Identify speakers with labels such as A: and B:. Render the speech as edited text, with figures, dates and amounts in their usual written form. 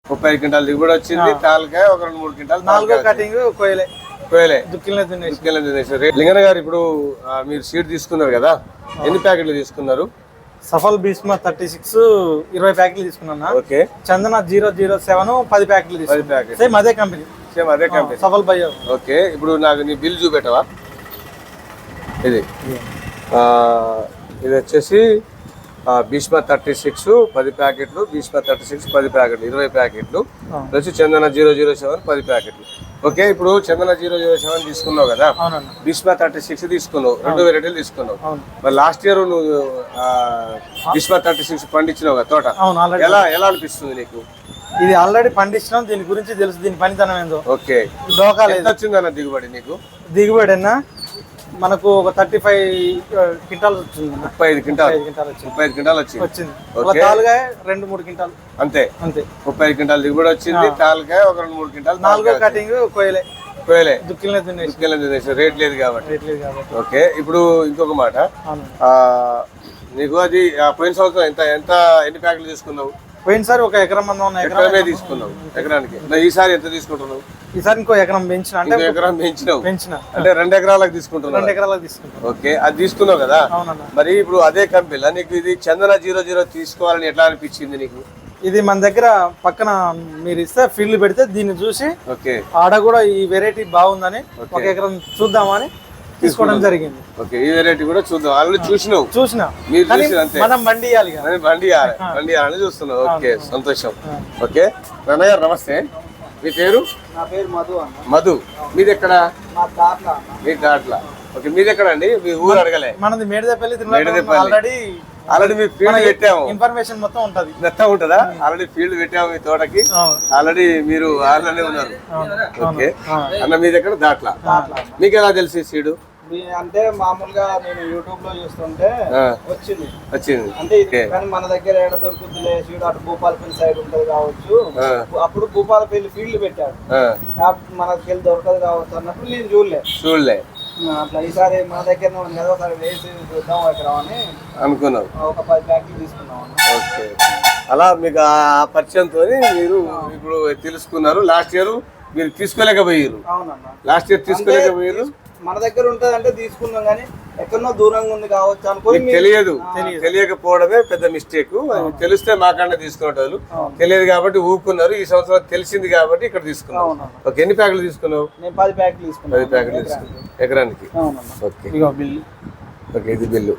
A: 35 quintal దిగుబడి వచ్చింది. తాలకాయ ఒక 2-3 క్వింటాల్.
B: 4 కటింగ్ కోయలే
A: లింగన్న గారు, ఇప్పుడు మీరు సీడ్ తీసుకున్నారు కదా, ఎన్ని ప్యాకెట్లు తీసుకున్నారు?
B: సఫల్ భీష్మ 36 20 ప్యాకెట్లు తీసుకున్నా.
A: ఓకే.
B: చందన 007 10 ప్యాకెట్లు తీసుకున్నా. సేమ్ అదే కంపెనీ సఫల్ బయో.
A: ఓకే. ఇప్పుడు నాకు నీ బిల్ చూపెట్టవా? ఇది వచ్చేసి భీష్మ 36 10 ప్యాకెట్లు, భీష్మ 36 10 ప్యాకెట్లు 20 ప్యాకెట్లు, వచ్చి చందన 007 10 ప్యాకెట్లు. ఓకే. ఇప్పుడు చందన 007 తీసుకున్నావు కదా, భీష్మ 36 తీసుకున్నావు, 2 వెరైటీలు తీసుకున్నావు. మరి లాస్ట్ ఇయర్ నువ్వు భీష్మ 36 పండించినావు కదా తోట, ఎలా అనిపిస్తుంది నీకు?
B: ఇది ఆల్రెడీ పండించినాం, దీని గురించి తెలుసు, దీని పనితనం ఏందో.
A: ఓకే.
B: డోకాలేదు.
A: వచ్చిందన్న దిగుబడి నీకు?
B: దిగుబడి అన్నా మనకు ఒక 35 క్వింటాల్ వచ్చింది.
A: 35 క్వింటాల్ వచ్చింది.
B: 2-3 క్వింటాల్ అంతే.
A: 35 క్వింటాల్ దిగుబడి వచ్చింది. తాలకాయ ఒక 2-3 క్వింటాల్.
B: 4 కటింగ్ కోయలే
A: రేట్ లేదు కాబట్టి. ఓకే. ఇప్పుడు ఇంకొక మాట, నీకు అది పోయిన సంవత్సరం ఎన్ని ప్యాకెట్లు తీసుకున్నావు?
B: పోయినసారి ఒక ఎకరం
A: ఎకరమే తీసుకున్నావు. ఎకరానికి ఈసారి ఎంత తీసుకుంటున్నావు?
B: ఈసారి ఇంకో ఎకరం పెంచిన, అంటే
A: ఎకరం పెంచినావు, అంటే 2 ఎకరాలకు తీసుకుంటున్నావు.
B: 2 ఎకరాలకు తీసుకుంటావు.
A: ఓకే. అది తీసుకున్నావు కదా, మరి ఇప్పుడు అదే కంపెనీలో నీకు ఇది చందన 00 తీసుకోవాలని ఎట్లా అనిపించింది నీకు?
B: ఇది మన దగ్గర పక్కన మీరు ఇస్తే ఫీల్డ్ పెడితే దీన్ని చూసి ఆడ కూడా ఈ వెరైటీ బాగుందని ఒక ఎకరం చూద్దామని తీసుకోవడం జరిగింది.
A: ఓకే. ఈ వెరైటీ కూడా చూద్దాం. ఆల్రెడీ చూసినా మీరు చూసి అంతే,
B: మనం
A: బండియాలని చూస్తున్నావు. ఓకే, సంతోషం. ఓకే. నాన్నగారు గారు నమస్తే, మీ పేరు?
B: నా పేరు మధు.
A: మధు, మీది ఎక్కడ? మీ దాట్ల. ఓకే. మీది ఎక్కడ అండి? మీ ఊరు అడగలే.
B: మనది మేడిదపల్లి.
A: ఆల్రెడీ మీ ఫీల్డ్ పెట్టాము,
B: ఇన్ఫర్మేషన్ మొత్తం
A: ఉంటదా? ఆల్రెడీ ఫీల్డ్ పెట్టాము మీ తోటకి, ఆల్రెడీ మీరు ఆరులోనే ఉన్నారు. ఓకే. అన్న మీది ఎక్కడ? దాట్ల. మీకు ఎలా తెలిసి సీడు?
B: అంటే మామూలుగా నేను యూట్యూబ్ లో చూస్తుంటే వచ్చింది. అంటే కానీ మన దగ్గర ఏడ దొరుకుతుంది సీడ్, అటు భూపాలపల్లి సైడ్ ఉంటది కావచ్చు. అప్పుడు భూపాలపల్లి ఫీల్డ్ పెట్టాడు, మనకి వెళ్ళి దొరకదు కావచ్చు అన్నప్పుడు నేను చూడలే. అట్లా ఈసారి మన దగ్గర ఒకసారి వేసి చూద్దాం ఎకరం అని అనుకున్నావు. ఒక 10 ప్యాకెట్లు తీసుకున్నాం.
A: ఓకే. అలా మీకు ఆ పరిచయంతో మీరు ఇప్పుడు తెలుసుకున్నారు. లాస్ట్ ఇయర్ మీరు తీసుకోలేకపోయారు.
B: అవునన్నా,
A: లాస్ట్ ఇయర్ తీసుకోలేకపోయారు.
B: మన దగ్గర ఉంటది అంటే తీసుకున్నాం, కానీ ఎక్కడో దూరంగా ఉంది కావచ్చు అనుకోని
A: తెలియకపోవడమే పెద్ద మిస్టేక్. తెలిస్తే మాకన్నా తీసుకునేటోళ్ళు, తెలియదు కాబట్టి ఊపుకున్నారు. ఈ సంవత్సరం తెలిసింది కాబట్టి ఇక్కడ తీసుకున్నావు. ఓకే. ఎన్ని ప్యాకెట్లు తీసుకున్నావు?
B: 10 ప్యాకెట్లు తీసుకున్నాను.
A: 10 ప్యాకెట్లు తీసుకున్నావు ఎకరానికి. ఓకే.
B: బిల్లు.
A: ఓకే, ఇది బిల్లు.